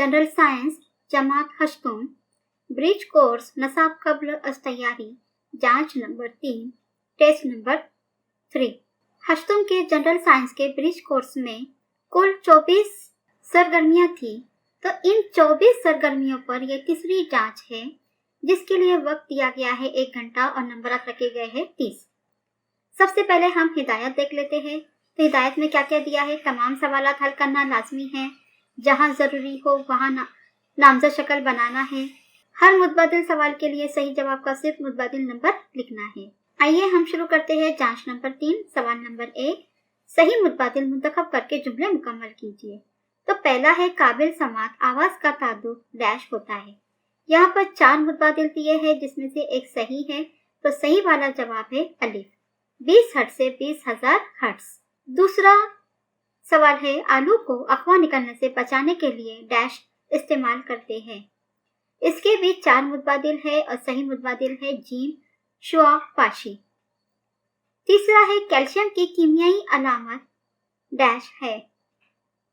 General science जमात हश्तुम bridge course नसाब कब्ल अज तैयारी जांच number 3 test number 3। हश्तुम के जनरल साइंस के ब्रिज कोर्स में कुल 24 सरगर्मियां थी, तो इन 24 सरगर्मियों पर यह तीसरी जांच है, जिसके लिए वक्त दिया गया है 1 घंटा और नंबर रखे गए हैं 30। सबसे पहले हम हिदायत देख लेते हैं। तो हिदायत में क्या क्या दिया है। तमाम सवालात हल करना लाजमी है, जहां जरूरी हो वहां नामजद शक्ल बनाना है। हर मुतबादिल सवाल के लिए सही जवाब का सिर्फ मुतबादिल नंबर लिखना है। आइए हम शुरू करते हैं जांच नंबर 3 सवाल नंबर 1। सही मुतबादिल मुंतखब करके जुमले मुकम्मल कीजिए। तो पहला है काबिल समात आवाज का ताल्लुक डैश होता है। यहाँ पर 4 मुतबादिल दिए हैं, जिसमें से एक सही है, तो सही वाला जवाब है अलिफ। 20 हर्ट्ज से 20,000 हर्ट्ज। दूसरा सवाल है आलू को अफवाह निकलने से बचाने के लिए डैश इस्तेमाल करते हैं। इसके भी 4 मुतबादिल है और सही मुतबादिल है जीम शुआ पाशी। तीसरा है कैल्शियम की कीमियाई अलामत डैश है।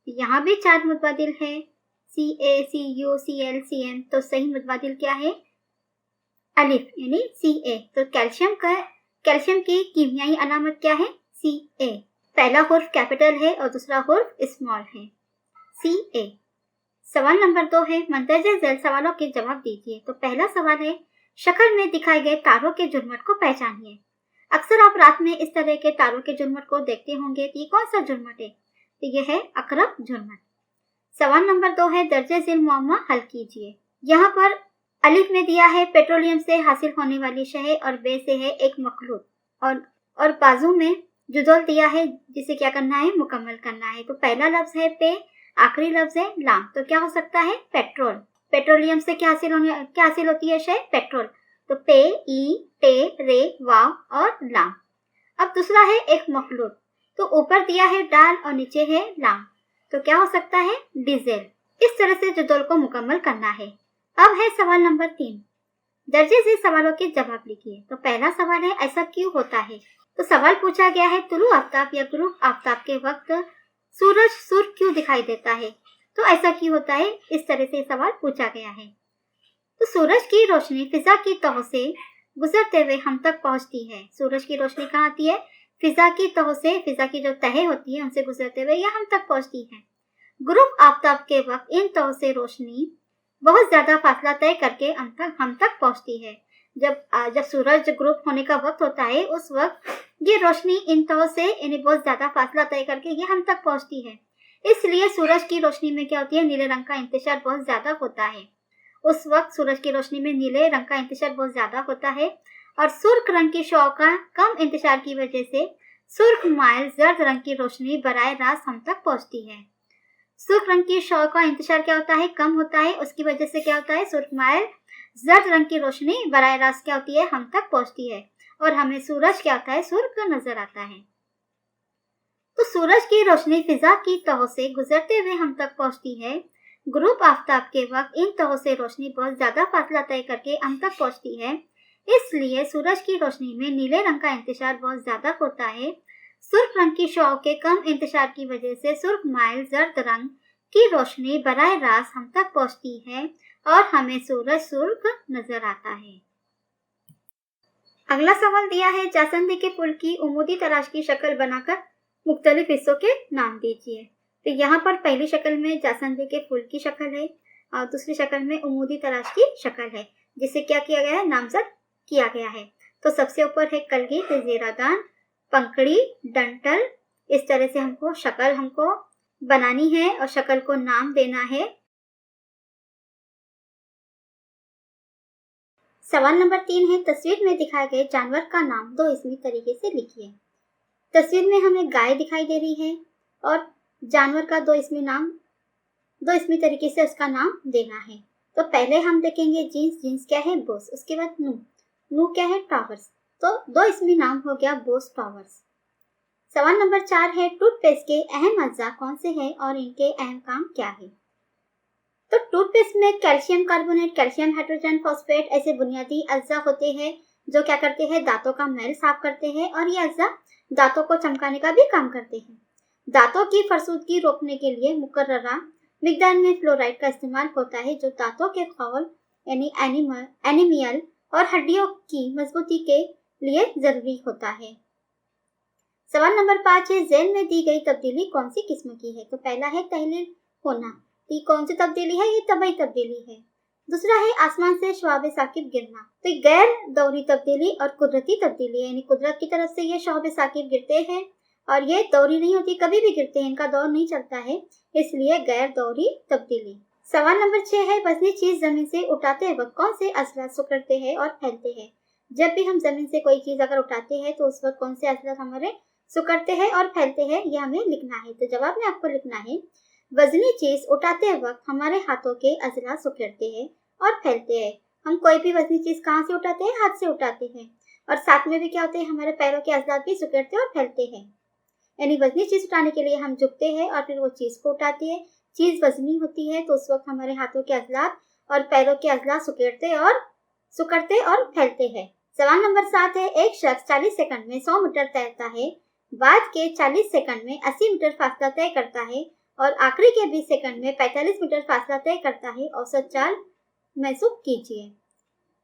यहाँ भी 4 मुतबादिल है Ca, Cu, Cl, Cn, तो सही मुतबादिल क्या है अलिफ यानी Ca। तो कैल्शियम की कीमियाई अलामत क्या है Ca। पहला हुर्फ कैपिटल है और दूसरा हुर्फ स्मॉल है Ca। सवाल नंबर 2 है मंदरजे झैल सवालों के जवाब दीजिए। तो पहला सवाल है शक्ल में दिखाए गए तारों के झुरमुट को पहचानिए। अक्सर आप रात में इस तरह के तारों के झुरमुट को देखते होंगे। तो ये कौन सा झुरमुट है। तो यह है अकरब झुरमुट। सवाल नंबर 2 है दर्जे झैल मुअम्मा हल कीजिए। यहाँ पर अलिफ में दिया है पेट्रोलियम से हासिल होने वाली शय और बे से है एक मखलूत और बाजू में जुदोल दिया है, जिसे क्या करना है मुकम्मल करना है। तो पहला लफ्ज है पे, आखिरी लफ्ज है लाम। तो क्या हो सकता है पेट्रोल। पेट्रोलियम से क्या हासिल होती है शय पेट्रोल। तो पे, ई, टे, रे, वाव और लाम। अब दूसरा है एक मखलूत। तो ऊपर दिया है डाल और नीचे है लाम। तो क्या हो सकता है डीजल। इस तरह से जुदोल को मुकम्मल करना है। अब है सवाल नंबर 3। दर्जे से सवालों के जवाब लिखिए। तो पहला सवाल है ऐसा क्यों होता है। तो सवाल पूछा गया है तुलु आफ्ताब या गुरूब आफ्ताब के वक्त सूरज सुर्ख क्यों दिखाई देता है। तो ऐसा क्यों होता है, इस तरह से सवाल पूछा गया है। तो सूरज की रोशनी फिजा की तह से गुजरते हुए हम तक पहुंचती है। सूरज की रोशनी कहाँ आती है फिजा की तह से, फिजा की जो तह होती है उनसे गुजरते हुए यह हम तक पहुंचती है। गुरूब आफ्ताब के वक्त इन तह से रोशनी बहुत ज्यादा फासला तय करके हम तक पहुंचती है। जब सूरज ग्रुप होने का वक्त होता है, उस वक्त ये रोशनी इन तह से यानी बहुत ज्यादा फासला तय करके ये हम तक पहुंचती है। इसलिए सूरज की रोशनी में क्या होती है नीले रंग का इंतशार बहुत ज्यादा होता है। उस वक्त सूरज की रोशनी में नीले रंग का इंतशार बहुत ज्यादा होता है और सुर्ख रंग की शौ का कम इंतशार की वजह से सुर्ख माइल जर्द रंग की रोशनी बराह रास्त हम तक पहुंचती है। सुर्ख रंग की शौ का इंतशार क्या होता है कम होता है, उसकी वजह से क्या होता है सुर्ख माइल जर्द रंग की रोशनी बराह रास्त क्या होती है हम तक पहुंचती है और हमें सूरज क्या होता है सुर्ख नजर आता है। तो सूरज की रोशनी फिजा की तह से गुजरते हुए हम तक पहुंचती है। गुरूब आफ्ताब के वक्त इन तहों से रोशनी बहुत ज्यादा फासला तय करके हम तक पहुंचती है। इसलिए सूरज की रोशनी में नीले रंग का इंतशार बहुत ज्यादा होता है। सुर्ख रंग की शौ के कम इंतशार की वजह से सुर्ख माइल जर्द रंग की रोशनी बराह रास्त हम तक पहुंचती है और हमें सूरज सुर्ख नजर आता है। अगला सवाल दिया है जासंदे के फूल की उमूदी तराश की शक्ल बनाकर मुख्तलिफ हिस्सों के नाम दीजिए। तो यहाँ पर पहली शक्ल में जासंदे के फूल की शक्ल है और दूसरी शक्ल में उमूदी तराश की शक्ल है, जिसे क्या किया गया है नामजद किया गया है। तो सबसे ऊपर है कलगी, जेरादान, पंखड़ी, डंटल। इस तरह से हमको बनानी है और शक्ल को नाम देना है। सवाल नंबर 3 है तस्वीर में दिखाए गए जानवर का नाम 2 इसमी तरीके से लिखिए। तस्वीर में हमें गाय दिखाई दे रही है और जानवर का 2 इसमी तरीके से उसका नाम देना है। तो पहले हम देखेंगे जींस क्या है बोस, उसके बाद नू क्या है टावर्स। तो 2 इसमी नाम हो गया बोस टावर्स। सवाल नंबर 4 है टूथपेस्ट के अहम अज्जा कौन से हैं और इनके अहम काम क्या है। तो टूथपेस्ट में calcium carbonate, calcium hydrogen phosphate ऐसे बुनियादी अज्जा होते हैं जो क्या करते हैं दांतों का मैल साफ करते हैं और ये अज्जा दांतों को चमकाने का भी काम करते हैं। दांतों की फरसूदगी रोकने के लिए मुकर्ररा मिगदान में फ्लोराइड का इस्तेमाल होता है जो दांतों के खौल यानी एनिमियल और हड्डियों की मजबूती के लिए जरूरी होता है। सवाल नंबर 5 है, जेल में दी गई तब्दीली कौन सी किस्म की है? तो पहला है तहलील होना। तो कौन सी तब्दीली है? ये तबई तब्दीली है। दूसरा है आसमान से शवाब साकिब गिरना। तो गैर दौरी तब्दीली और कुदरती तब्दीली है, यानी कुदरत की तरफ से ये शवाब साकिब गिरते हैं और ये दौरी नहीं होती, कभी भी गिरते हैं, इनका दौर नहीं चलता है, इसलिए गैर दौरी तब्दीली। सवाल नंबर 6 है, वजनी चीज जमीन से उठाते वक्त कौन से असलात सुकड़ते हैं और फैलते हैं? जब भी हम जमीन से कोई चीज अगर उठाते हैं तो उस वक्त कौन से असलात हमारे सुकड़ते हैं और फैलते हैं, ये हमें लिखना है। तो जवाब में आपको लिखना है, वजनी चीज उठाते वक्त हमारे हाथों के अजला सुकड़ते हैं और फैलते हैं। हम कोई भी वजनी चीज कहाँ से उठाते हैं? हाथ से उठाते हैं। और साथ में भी क्या होते हैं, हमारे पैरों के अजला भी सुकड़ते और फैलते हैं। यानी वजनी चीज उठाने के लिए हम झुकते हैं और फिर वो चीज को उठाते हैं। चीज वजनी होती है तो उस वक्त हमारे हाथों के अजला और पैरों के अजला सुकड़ते और फैलते हैं। सवाल नंबर 7 है, एक शख्स 40 सेकंड में 100 मीटर तैरता है, बाद के 40 सेकंड में 80 मीटर फासला तय करता है और आखिरी के 20 सेकंड में 45 मीटर फासला तय करता है। औसत चाल महसूस कीजिए।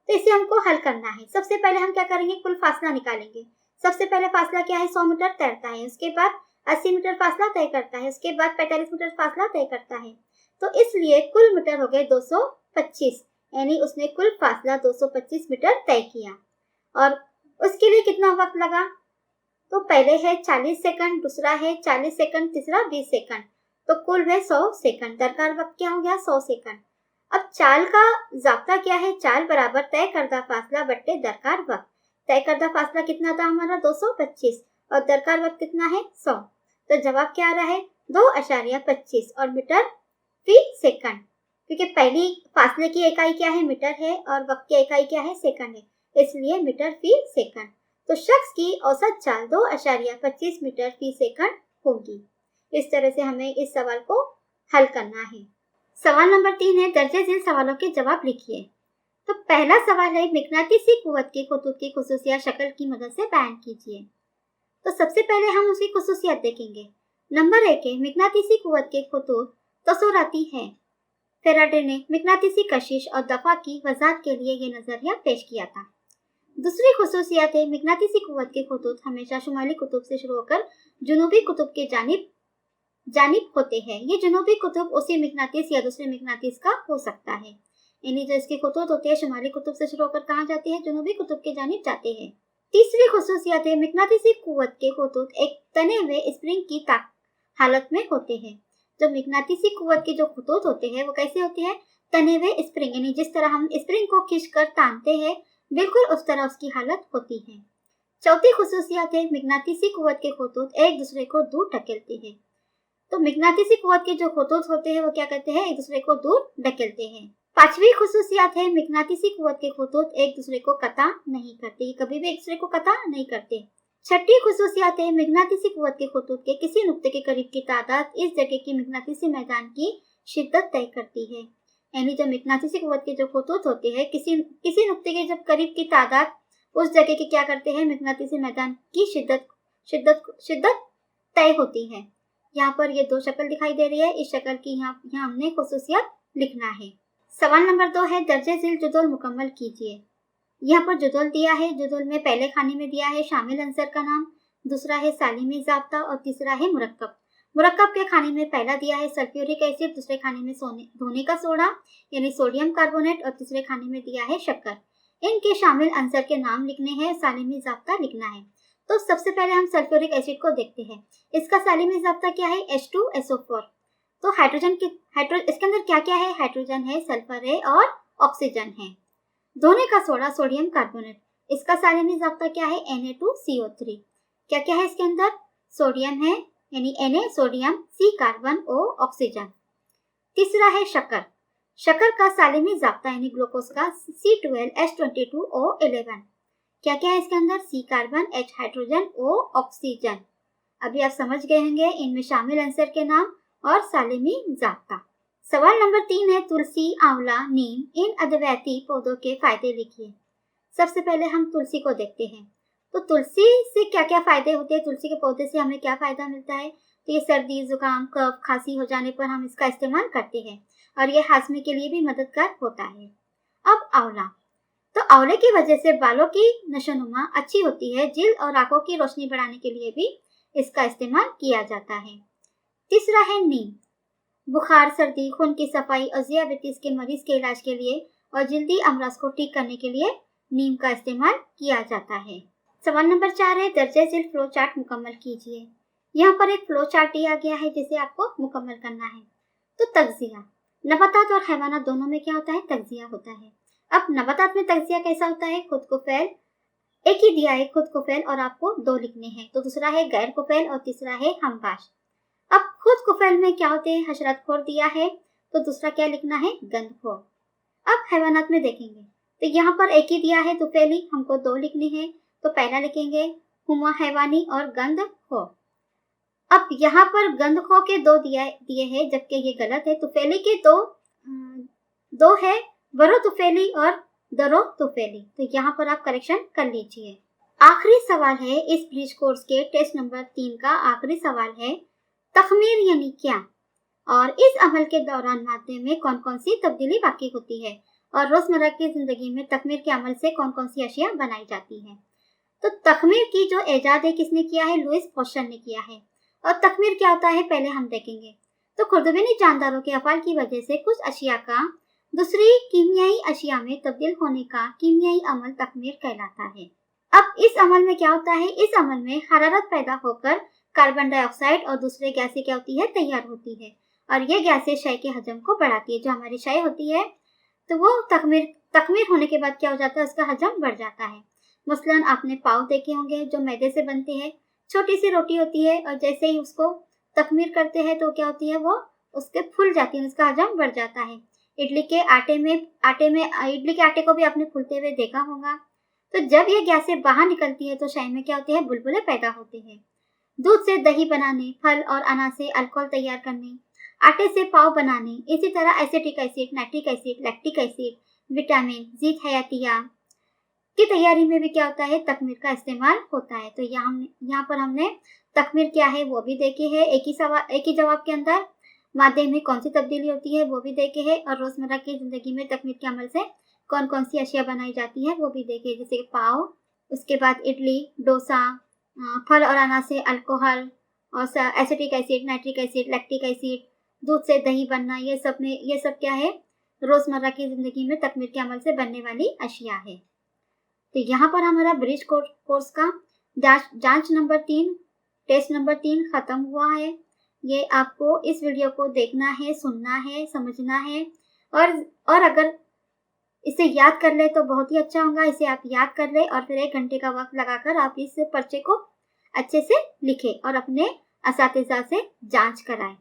तो इसे हमको हल करना है। सबसे पहले हम क्या करेंगे, कुल फासला निकालेंगे। सबसे पहले फासला क्या है, 100 मीटर तैरता है, उसके बाद 80 मीटर फासला तय करता है, उसके बाद 45 मीटर फासला तय करता है। तो इसलिए कुल मीटर हो गए 225, यानी उसने कुल फासला 225 मीटर तय किया। और उसके लिए कितना वक्त लगा? तो पहले है 40 सेकंड, दूसरा है 40 सेकंड, तीसरा 20 सेकंड, तो कुल है 100 सेकंड। दरकार वक्त क्या हो गया? 100 सेकंड। अब चाल का जाब्ता क्या है? चाल बराबर तय करदा फासला बट्टे दरकार वक्त। तय करदा फासला कितना था हमारा? 225 और दरकार वक्त कितना है? 100। तो जवाब क्या आ रहा है? 2.25 और मीटर फी सेकंड, क्योंकि पहली फासले की इकाई क्या है? मीटर है और वक्त की इकाई क्या है? सेकंड है, इसलिए मीटर फी सेकंड। तो शख्स की औसत चाल 2.25 मीटर फी सेकंड होगी। इस तरह से हमें इस सवाल को हल करना है। सवाल नंबर 3 है, दर्जे झेल सवालों के जवाब लिखिए। तो पहला सवाल है, मकनातीसी कुव्वत के खतूत की खुसूसियत शक्ल की मदद से बयान कीजिए। तो सबसे पहले हम उसकी खुसूसियत देखेंगे। नंबर 1 है, मकनातीसी कुव्वत के खतूत तसोराती है। फेराडे ने मकनातीसी कशिश और दफा की वजाहत के लिए ये नजरिया पेश किया था। दूसरी खुसूसियत है, मकनातीसी कुव्वत के खतूत हमेशा शुमाली कुतुब से शुरू होकर जुनूबी कुतुब के जानिब होते हैं। ये जुनूबी कुतुब उसी मकनातीस या दूसरे मकनातीस का हो सकता है, यानी जो इसके खतूत होते हैं शुमाली कुतुब से शुरू होकर कहाँ जाते हैं? जुनूबी कुतुब के जानिब जाते हैं। तीसरी खुसूसियत है, मकनातीसी कुव्वत के खतूत एक तने हुए स्प्रिंग की हालत में होते हैं। जो मकनातीसी कुव्वत के जो खतूत होते हैं वो कैसे होते हैं? तने हुए स्प्रिंग, यानी जिस तरह हम स्प्रिंग को खींचकर तानते हैं बिल्कुल उस तरह उसकी हालत होती है। चौथी खुसूसियत है, मकनातीसी कुव्वत के खतूत एक दूसरे को दूर ढकेलते हैं। तो मकनातीसी कुव्वत के जो खतूत होते हैं वो क्या करते हैं? एक दूसरे को दूर ढकेलते हैं। पांचवी खुसूसियत है, मकनातीसी कुव्वत के खतूत एक दूसरे को कता नहीं करते, कभी भी एक दूसरे को कता नहीं करते। छठी खुसूसियत है, मकनातीसी कुव्वत के खतूत के किसी नुक्ते के करीब की तादाद इस जगह की मकनातीसी मैदान की शिद्दत तय करती है। यानी जो मकनातीसी कुव्वत के जो खतूत होते हैं किसी नुक्ते के जब करीब की तादाद उस जगह की क्या करते हैं? मकनातीसी मैदान की शिद्दत तय होती है। यहाँ पर ये दो शक्ल दिखाई दे रही है, इस शक्ल की यहाँ हमने खुसूसियत लिखना है। सवाल नंबर 2 है, दर्जे झेल जुदोल मुकम्मल कीजिए। यहाँ पर जुदोल दिया है, जुदोल में पहले खाने में दिया है शामिल अंसर का नाम, दूसरा है सालिमी ज़ाब्ता और तीसरा है मुरक्कब। मुरक्कब के खाने में पहला दिया है सल्फ्यूरिक एसिड, दूसरे खाने में धोने का सोडा यानी सोडियम कार्बोनेट और तीसरे खाने में दिया है शक्कर। इनके शामिल अंसर के नाम लिखने हैं, सालिमी ज़ाब्ता लिखना है। तो सबसे पहले हम सल्फ्यूरिक एसिड को देखते हैं। इसका सालिमी ज़ाब्ता क्या है? H2SO4। तो इसके अंदर क्या क्या है? हाइड्रोजन है, सल्फर है और ऑक्सीजन है। धोने का सोडा सोडियम कार्बोनेट, इसका सालिमी ज़ाब्ता क्या है? Na2CO3। क्या क्या है इसके अंदर? सोडियम है यानी Na sodium, C carbon, O oxygen. तीसरा है शक्कर, शक्कर का सालिमी ज़ाब्ता यानी ग्लूकोज का C12H22O11। क्या क्या है इसके अंदर? C carbon, H hydrogen, O oxygen. अभी आप समझ गए होंगे इनमें शामिल अंसर के नाम और सालिमी ज़ाब्ता। सवाल नंबर 3 है, तुलसी, आंवला, नीम इन अद्वैती पौधों के फायदे लिखिए। सबसे पहले हम तुलसी को देखते हैं। तो तुलसी से क्या क्या फायदे होते हैं? तुलसी के पौधे से हमें क्या फायदा मिलता है? तो ये सर्दी, जुकाम, कफ, खांसी हो जाने पर हम इसका इस्तेमाल करते हैं और ये हाजमे के लिए भी मददगार होता है। अब आंवला, तो आंवले की वजह से बालों की नशोनुमा अच्छी होती है। जिल्द और आंखों की रोशनी बढ़ाने के लिए भी इसका इस्तेमाल किया जाता है। तीसरा है नीम। बुखार, सर्दी, खून की सफाई और ज़ियाबेतीस के मरीज के इलाज के लिए और जल्दी अमराज को ठीक करने के लिए नीम का इस्तेमाल किया जाता है। सवाल नंबर 4 है, दर्जे झील फ्लो चार्ट मुकम्मल कीजिए। यहाँ पर एक फ्लो चार्ट दिया गया है जिसे आपको मुकम्मल करना है। तो तगजिया, नबातात और हैवानात दोनों में क्या होता है, तगजिया होता है। अब नबातात में तगजिया कैसा होता है, खुद को फैल, एक ही दिया है खुद को फैल और आपको 2 लिखने हैं। तो दूसरा है गैर को फैल और तीसरा है हमबाश। अब खुद को फैल में क्या होते हैं, हशरतखोर दिया है, तो दूसरा क्या लिखना है, गंदखोर। अब हैवानात में देखेंगे तो यहाँ पर एक ही दिया है तुफैली, हमको 2 लिखने हैं। तो पहला लिखेंगे हुमा हैवानी और गंदखोर। अब यहाँ पर गंदखोर के 2 दिए हैं जबकि ये गलत है। तुफैली के 2 है, वरो तुफैली और दरो तुफैली। तो यहाँ पर आप करेक्शन कर लीजिए। आखिरी सवाल है इस ब्रिज कोर्स के टेस्ट नंबर 3 का आखिरी सवाल है, तखमीर यानी क्या और इस अमल के दौरान मादे में कौन कौन सी तब्दीली बाकी होती है और रोजमर्रा की जिंदगी में तखमीर के अमल से कौन कौन सी अशिया बनाई जाती है। तो तखमीर की जो ईजाद है किसने किया है, लुइस पॉस्चर ने किया है। और तखमीर क्या होता है पहले हम देखेंगे। तो खुर्दबीनी जानदारों के अफाल की वजह से कुछ अशिया का दूसरी कीमियाई अशिया में तब्दील होने का कीमियाई अमल तखमीर कहलाता है। अब इस अमल में क्या होता है, इस अमल में हरारत पैदा होकर कार्बन डाइऑक्साइड और दूसरे गैसें क्या होती है, तैयार होती है और ये गैसें शय के हजम को बढ़ाती है। जो हमारी शय होती है तो वो तखमीर होने के बाद क्या हो जाता है, उसका हजम बढ़ जाता है। मसलन आपने पाव देखे होंगे जो मैदे से बनते हैं, छोटी सी रोटी होती है और जैसे ही उसको तखमीर करते हैं तो क्या होती है, वो उसके फूल जाती है, उसका हजम बढ़ जाता है। इडली के आटे को भी आपने फूलते हुए देखा होगा। तो जब ये गैसें बाहर निकलती है तो शय में क्या होते हैं, बुलबुले पैदा होते हैं। दूध से दही बनाने, फल और अनाज से अल्कोहल तैयार करने, आटे से पाव बनाने, इसी तरह acetic acid, nitric acid, lactic acid, vitamin, जीत हयातिया की तैयारी में भी क्या होता है, तखमीर का इस्तेमाल होता है। तो यहाँ पर हमने तखमीर क्या है वो भी देखे है। एक ही जवाब के अंदर मादे में कौन सी तब्दीली होती है वो भी देखे है और रोजमर्रा की जिंदगी में तखमीर के अमल से कौन कौन सी अशिया बनाई जाती है वो भी देखे, जैसे पाव, उसके बाद इडली, डोसा, फल और अनाज से अल्कोहल और acetic acid, nitric acid, lactic acid, दूध से दही बनना, ये सब क्या है, रोजमर्रा की जिंदगी में तखमीर के अमल से बनने वाली अशिया है। तो यहाँ पर हमारा ब्रिज कोर्स का जांच नंबर 3, टेस्ट नंबर 3 खत्म हुआ है। ये आपको इस वीडियो को देखना है, सुनना है, समझना है और अगर इसे याद कर ले तो बहुत ही अच्छा होगा। इसे आप याद कर ले और फिर 1 घंटे का वक्त लगाकर आप इस पर्चे को अच्छे से लिखें और अपने असातिज़ा से जांच कराएं।